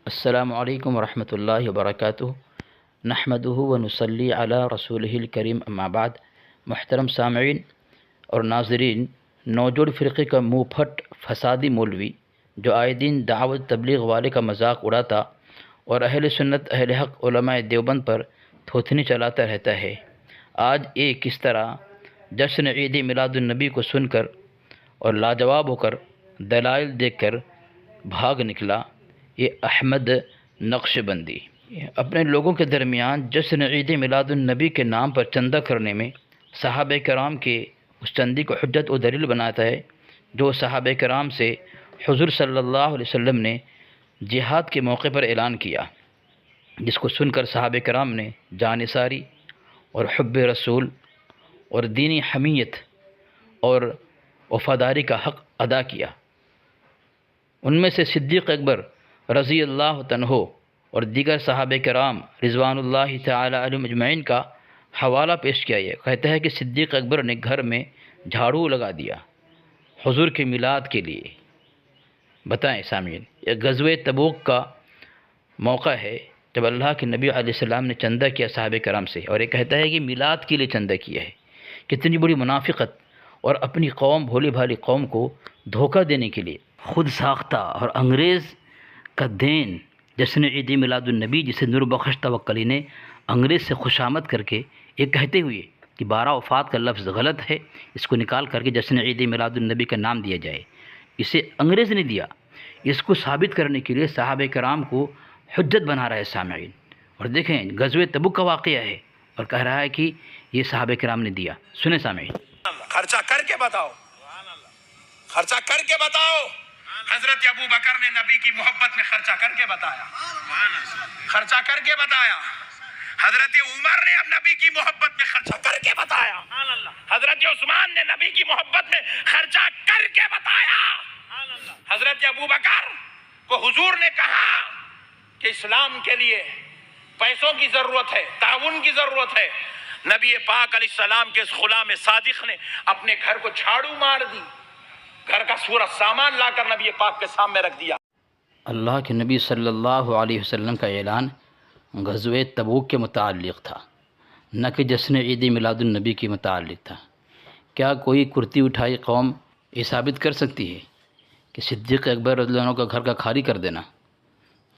السلام علیکم ورحمۃ اللہ وبرکاتہ۔ نحمدہ ونصلی علی رسولہ الکریم، اما بعد۔ محترم سامعین اور ناظرین، نوجوڑ فرقے کا منہ پھٹ فسادی مولوی جو آئے دن دعوت تبلیغ والے کا مذاق اڑاتا اور اہل سنت اہل حق علماء دیوبند پر تھوتنی چلاتا رہتا ہے، آج ایک کس طرح جشن عید میلاد النبی کو سن کر اور لاجواب ہو کر دلائل دیکھ کر بھاگ نکلا یہ احمد نقشبندی۔ اپنے لوگوں کے درمیان جشن عید میلاد النبی کے نام پر چندہ کرنے میں صحابہ کرام کے اس چندی کو حجت و دلیل بناتا ہے جو صحابہ کرام سے حضور صلی اللہ علیہ وسلم نے جہاد کے موقع پر اعلان کیا، جس کو سن کر صحابہ کرام نے جانثاری اور حب رسول اور دینی حمیت اور وفاداری کا حق ادا کیا۔ ان میں سے صدیق اکبر رضی اللہ عنہ اور دیگر صحابہ کرام رضوان اللہ تعالی علیہم اجمعین کا حوالہ پیش کیا۔ یہ کہتا ہے کہ صدیق اکبر نے گھر میں جھاڑو لگا دیا حضور کے میلاد کے لیے۔ بتائیں سامعین، یہ غزوہ تبوک کا موقع ہے جب اللہ کے نبی علیہ السلام نے چندہ کیا صحابہ کرام سے، اور یہ کہتا ہے کہ میلاد کے لیے چندہ کیا ہے۔ کتنی بڑی منافقت، اور اپنی قوم بھولی بھالی قوم کو دھوکہ دینے کے لیے خود ساختہ اور انگریز کا دین جشن عید میلاد النبی، جسے نور بخش توکلی نے انگریز سے خوشامد کر کے یہ کہتے ہوئے کہ 12 وفات کا لفظ غلط ہے، اس کو نکال کر کے جشن عید میلاد النبی کا نام دیا جائے، اسے انگریز نے دیا۔ اس کو ثابت کرنے کے لیے صحابہ کرام کو حجت بنا رہا ہے سامعین۔ اور دیکھیں غزوہ تبوک کا واقعہ ہے اور کہہ رہا ہے کہ یہ صحابہ کرام نے دیا۔ سنیں سامعین، خرچہ کر کے بتاؤ، خرچہ کر کے بتاؤ۔ حضرت ابو بکر نے نبی کی محبت میں خرچہ کر کے بتایا، خرچہ کر کے بتایا۔ حضرت عمر نے اب نبی کی محبت میں خرچہ کر کے بتایا۔ حضرت عثمان نے نبی کی محبت میں خرچہ کر کے بتایا۔ حضرت ابو بکر کو حضور نے کہا کہ اسلام کے لیے پیسوں کی ضرورت ہے، تعاون کی ضرورت ہے۔ نبی پاک علیہ السلام کے اس غلام صادق نے اپنے گھر کو جھاڑو مار دی، گھر کا سورا سامان لا کر نبی پاک کے سامنے رکھ دیا۔ اللہ کے نبی صلی اللہ علیہ وسلم کا اعلان غزوہ تبوک کے متعلق تھا، نہ کہ جشن عید میلاد النبی کے متعلق تھا۔ کیا کوئی کرتی اٹھائی قوم یہ ثابت کر سکتی ہے کہ صدیق اکبر رضی اللہ عنہ کا گھر کا خالی کر دینا،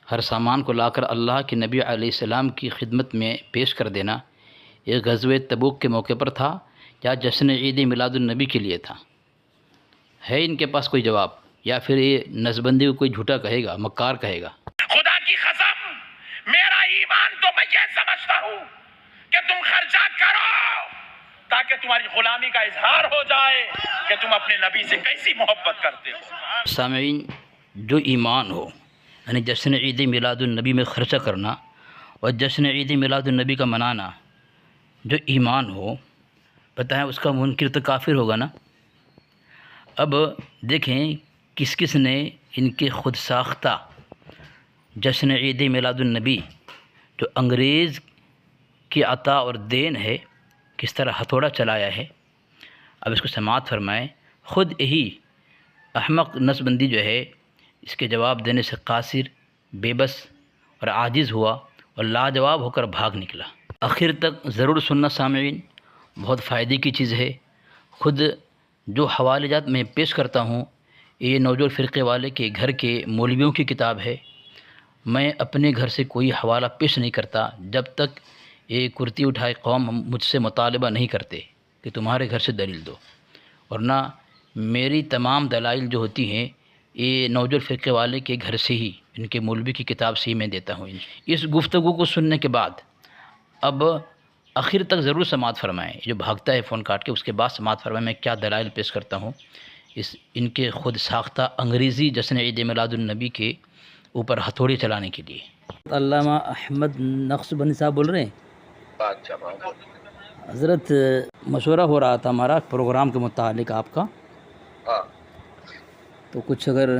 ہر سامان کو لا کر اللہ کے نبی علیہ السلام کی خدمت میں پیش کر دینا، یہ غزوہ تبوک کے موقع پر تھا یا جشن عید میلاد النبی کے لیے تھا؟ ہے ان کے پاس کوئی جواب، یا پھر یہ نسبندی کو کوئی جھوٹا کہے گا، مکار کہے گا؟ خدا کی قسم، میرا ایمان تو میں یہ سمجھتا ہوں کہ تم خرچہ کرو تاکہ تمہاری غلامی کا اظہار ہو جائے کہ تم اپنے نبی سے کیسی محبت کرتے ہو۔ سامعین، جو ایمان ہو، یعنی جشن عید میلاد النبی میں خرچہ کرنا اور جشن عید میلاد النبی کا منانا، جو ایمان ہو، بتائیں اس کا منکر تو کافر ہوگا نا۔ اب دیکھیں کس کس نے ان کے خود ساختہ جشن عید میلاد النبی جو انگریز کی عطا اور دین ہے، کس طرح ہتھوڑا چلایا ہے۔ اب اس کو سماعت فرمائیں۔ خود یہی احمق نسبندی جو ہے اس کے جواب دینے سے قاصر، بے بس اور عاجز ہوا اور لاجواب ہو کر بھاگ نکلا۔ آخر تک ضرور سننا سامعین، بہت فائدے کی چیز ہے۔ خود جو حوالے جات میں پیش کرتا ہوں یہ نوجوان فرقے والے کے گھر کے مولویوں کی کتاب ہے۔ میں اپنے گھر سے کوئی حوالہ پیش نہیں کرتا جب تک یہ کرتی اٹھائے قوم مجھ سے مطالبہ نہیں کرتے کہ تمہارے گھر سے دلیل دو، ورنہ میری تمام دلائل جو ہوتی ہیں یہ نوجوان فرقے والے کے گھر سے ہی، ان کے مولوی کی کتاب سے ہی میں دیتا ہوں۔ اس گفتگو کو سننے کے بعد اب آخر تک ضرور سماعت فرمائیں۔ جو بھاگتا ہے فون کاٹ کے، اس کے بعد سماعت فرمائیں میں کیا دلائل پیش کرتا ہوں ان کے خود ساختہ انگریزی جشن عید میلاد النبی کے اوپر ہتھوڑی چلانے کے لیے۔ علامہ احمد نقشبندی صاحب بول رہے ہیں؟ حضرت مشورہ ہو رہا تھا ہمارا پروگرام کے متعلق آپ کا، تو کچھ اگر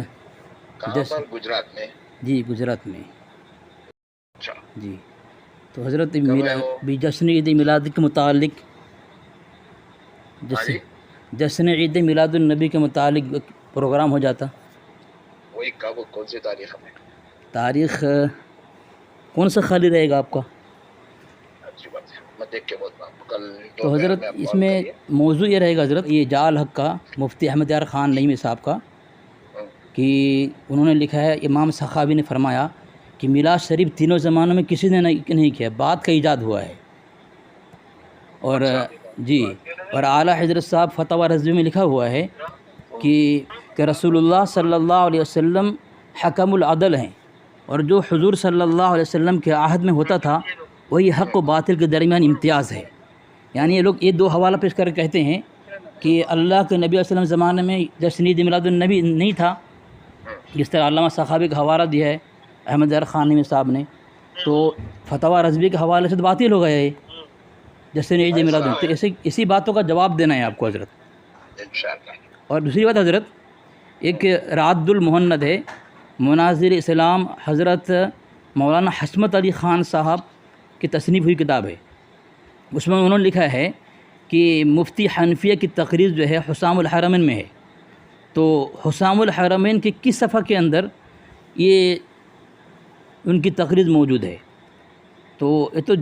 گجرات میں؟ جی گجرات میں اچھا جی، تو حضرت جشن عید میلاد کے متعلق جشن عید میلاد النبی کے متعلق پروگرام ہو جاتا۔ وہی کب، کون سی تاریخ میں؟ تاریخ کون سا خالی رہے گا آپ کا؟ اچھی بات ہے، میں دیکھ کے بولتا ہوں کل تو حضرت اس میں موضوع یہ رہے گا حضرت، یہ جا الحق کا مفتی احمد یار خان نعیمی صاحب کا، کہ انہوں نے لکھا ہے امام سخاوی نے فرمایا کہ میلاد شریف تینوں زمانوں میں کسی نے نہیں کیا، بعد کا ایجاد ہوا ہے۔ اور جی، اور اعلیٰ حضرت صاحب فتاوی رضوی میں لکھا ہوا ہے کہ رسول اللہ صلی اللہ علیہ وسلم حکم العدل ہیں، اور جو حضور صلی اللہ علیہ وسلم کے عہد میں ہوتا تھا وہی حق و باطل کے درمیان امتیاز ہے۔ یعنی یہ لوگ یہ دو حوالہ پیش کر کے کہتے ہیں کہ اللہ کے نبی علیہ وسلم زمانے میں جشن عید میلاد النبی نہیں تھا، جس طرح علامہ سخاوی کا حوالہ دیا ہے احمد یار خان نعیمی صاحب نے، تو فتاوی رضوی کے حوالے سے تو باطل ہو گیا ہے جشن عید میلاد النبی۔ تو اسی باتوں کا جواب دینا ہے آپ کو حضرت۔ انشاءاللہ۔ اور دوسری بات حضرت، ایک رعد المہند ہے، مناظر اسلام حضرت مولانا حشمت علی خان صاحب کی تصنیف ہوئی کتاب ہے، اس میں انہوں نے لکھا ہے کہ مفتی حنفیہ کی تقریر جو ہے حسام الحرمین میں ہے، تو حسام الحرمین کے کس صفحہ کے اندر یہ ان کی تقریر موجود ہے؟ تو یہ تو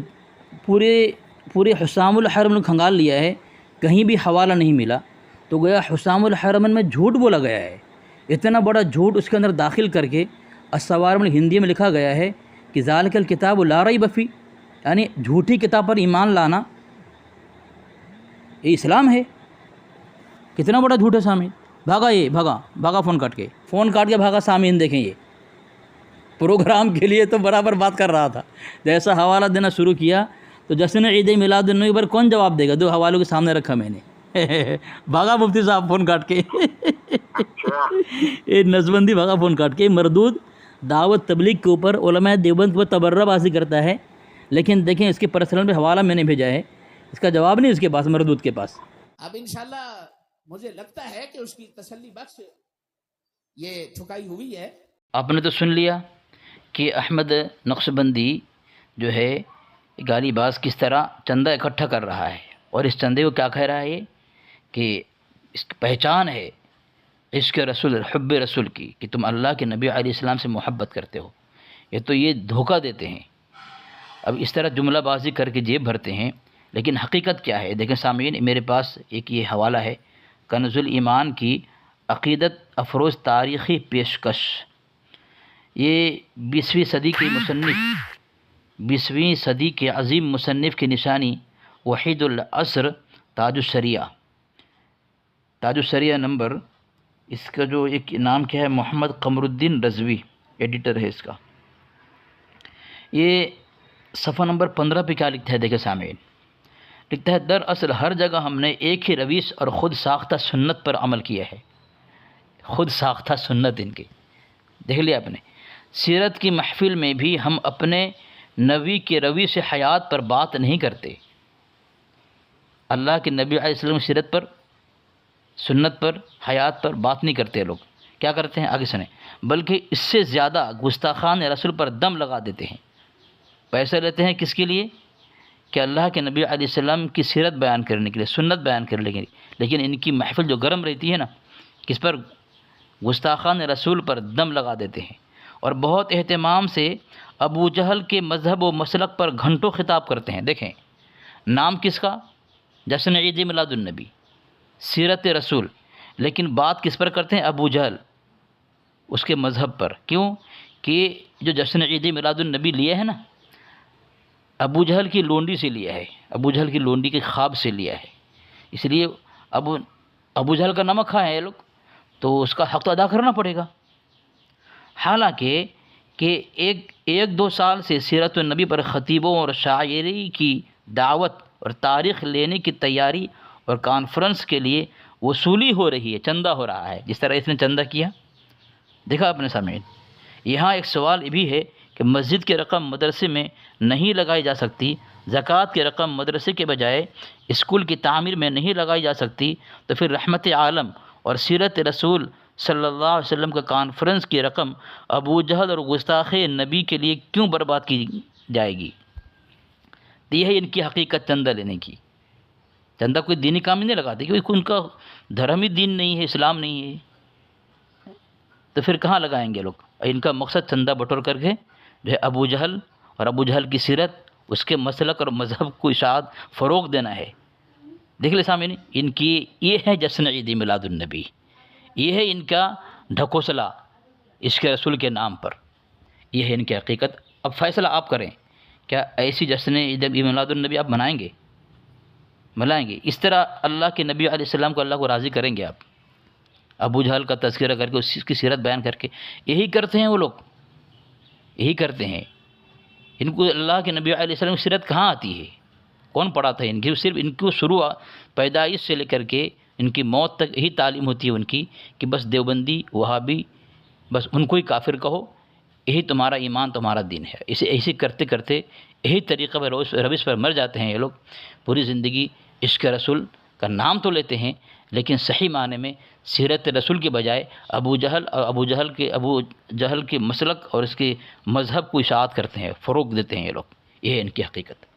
پورے حسام الحرمین نے کھنگال لیا ہے، کہیں بھی حوالہ نہیں ملا، تو گویا حسام الحرمین میں جھوٹ بولا گیا ہے۔ اتنا بڑا جھوٹ اس کے اندر داخل کر کے الصوارم ہندی میں لکھا گیا ہے کہ ذالک الکتاب لا ریب فیہ، یعنی جھوٹی کتاب پر ایمان لانا یہ اسلام ہے۔ کتنا بڑا جھوٹ ہے سامعین، بھاگا فون کاٹ کے بھاگا سامعین، دیکھیں یہ پروگرام کے لیے تو برابر بات کر رہا تھا، جیسا حوالہ دینا شروع کیا تو جشن عید میلاد النبی پر کون جواب دے گا؟ دو حوالوں کے سامنے رکھا میں نے، بھاگا مفتی صاحب فون کاٹ کے یہ نظبندی بھاگا فون کاٹ کے، مردود دعوت تبلیغ کے اوپر علماء دیوبند کو تبرہ بازی کرتا ہے، لیکن دیکھیں اس کے پرسنل پہ حوالہ میں نے بھیجا ہے، اس کا جواب نہیں اس کے پاس، مردود کے پاس۔ اب انشاءاللہ مجھے لگتا ہے کہ اس کی تسلی بخش یہ ٹھکائی ہوئی ہے۔ آپ نے تو سن لیا کہ احمد نقشبندی جو ہے گالی باز کس طرح چندہ اکٹھا کر رہا ہے، اور اس چندے کو کیا کہہ رہا ہے کہ اس کی پہچان ہے عشق رسول، حب رسول کی، کہ تم اللہ کے نبی علیہ السلام سے محبت کرتے ہو۔ یہ دھوکہ دیتے ہیں، اب اس طرح جملہ بازی کر کے جیب بھرتے ہیں، لیکن حقیقت کیا ہے؟ دیکھیں سامعین، میرے پاس ایک یہ حوالہ ہے کنز الایمان کی عقیدت افروز تاریخی پیشکش، یہ 20ویں صدی کے عظیم مصنف کی نشانی وحید العصر تاج الشریعہ نمبر، اس کا جو ایک نام کیا ہے، محمد قمر الدین رضوی ایڈیٹر ہے اس کا، یہ صفحہ نمبر 15 پہ کیا لکھتا ہے؟ دیکھیں سامعین، لکھتا ہے دراصل ہر جگہ ہم نے ایک ہی رویش اور خود ساختہ سنت پر عمل کیا ہے، خود ساختہ سنت ان کی، دیکھ لیا آپ نے۔ سیرت کی محفل میں بھی ہم اپنے نبی کے رویش حیات پر بات نہیں کرتے، اللہ کے نبی علیہ السلام سیرت پر، سنت پر، حیات پر بات نہیں کرتے لوگ، کیا کرتے ہیں آگے سنیں، بلکہ اس سے زیادہ گستاخان رسول پر دم لگا دیتے ہیں، پیسے لیتے ہیں کس کے لیے؟ کہ اللہ کے نبی علیہ السلام کی سیرت بیان کرنے کے لیے، سنت بیان کرنے کے لیے، لیکن ان کی محفل جو گرم رہتی ہے نا، کس پر؟ گستاخان رسول پر دم لگا دیتے ہیں، اور بہت اہتمام سے ابو جہل کے مذہب و مسلک پر گھنٹوں خطاب کرتے ہیں۔ دیکھیں نام کس کا؟ جشن عید میلاد النبی، سیرت رسول، لیکن بات کس پر کرتے ہیں؟ ابو جہل، اس کے مذہب پر۔ کیوں؟ کہ جو جشن عید میلاد النبی لیا ہے نا، ابو جہل کی لونڈی سے لیا ہے، ابو جہل کی لونڈی کے خواب سے لیا ہے، اس لیے ابو جہل کا نمک کھائے ہیں یہ لوگ، تو اس کا حق تو ادا کرنا پڑے گا۔ حالانکہ کہ ایک دو سال سے سیرت النبی پر خطیبوں اور شاعری کی دعوت اور تاریخ لینے کی تیاری اور کانفرنس کے لیے وصولی ہو رہی ہے، چندہ ہو رہا ہے، جس طرح اس نے چندہ کیا۔ دیکھا اپنے سامعین، یہاں ایک سوال یہ بھی ہے کہ مسجد کی رقم مدرسے میں نہیں لگائی جا سکتی، زکوٰۃ کی رقم مدرسے کے بجائے اسکول کی تعمیر میں نہیں لگائی جا سکتی، تو پھر رحمت عالم اور سیرت رسول صلی اللہ علیہ وسلم کا کانفرنس کی رقم ابو جہل اور گستاخ نبی کے لیے کیوں برباد کی جائے گی؟ تو یہ ہے ان کی حقیقت چندہ لینے کی۔ چندہ کوئی دینی کام نہیں لگاتے، کیونکہ ان کا دھرم ہی دین نہیں ہے، اسلام نہیں ہے، تو پھر کہاں لگائیں گے لوگ؟ ان کا مقصد چندہ بٹور کر کے جو ہے ابو جہل اور ابو جہل کی سیرت، اس کے مسلک اور مذہب کو اشاعت فروغ دینا ہے۔ دیکھ لیں سامعین، ان کی یہ ہے جشن عید میلاد النبی، یہ ہے ان کا ڈھکوسلا عشق رسول کے نام پر، یہ ہے ان کی حقیقت۔ اب فیصلہ آپ کریں، کیا ایسی جشن عید میلاد النبی آپ منائیں گے؟ اس طرح اللہ کے نبی علیہ السلام کو اللہ کو راضی کریں گے آپ؟ ابو جہل کا تذکرہ کر کے اس کی سیرت بیان کر کے، یہی کرتے ہیں وہ لوگ، یہی کرتے ہیں۔ ان کو اللہ کے نبی علیہ السلام کی سیرت کہاں آتی ہے؟ کون پڑھاتا ہے ان کی؟ صرف ان کو شروع پیدائش سے لے کر کے ان کی موت تک یہی تعلیم ہوتی ہے ان کی کہ بس دیوبندی، وہابی، بس ان کو ہی کافر کہو، یہی تمہارا ایمان، تمہارا دین ہے۔ ایسے کرتے کرتے یہی طریقہ پر روش پر مر جاتے ہیں یہ لوگ۔ پوری زندگی عشق رسول کا نام تو لیتے ہیں، لیکن صحیح معنی میں سیرت رسول کے بجائے ابو جہل کے مسلک اور اس کے مذہب کو اشاعت کرتے ہیں، فروغ دیتے ہیں یہ لوگ۔ یہ ہے ان کی حقیقت۔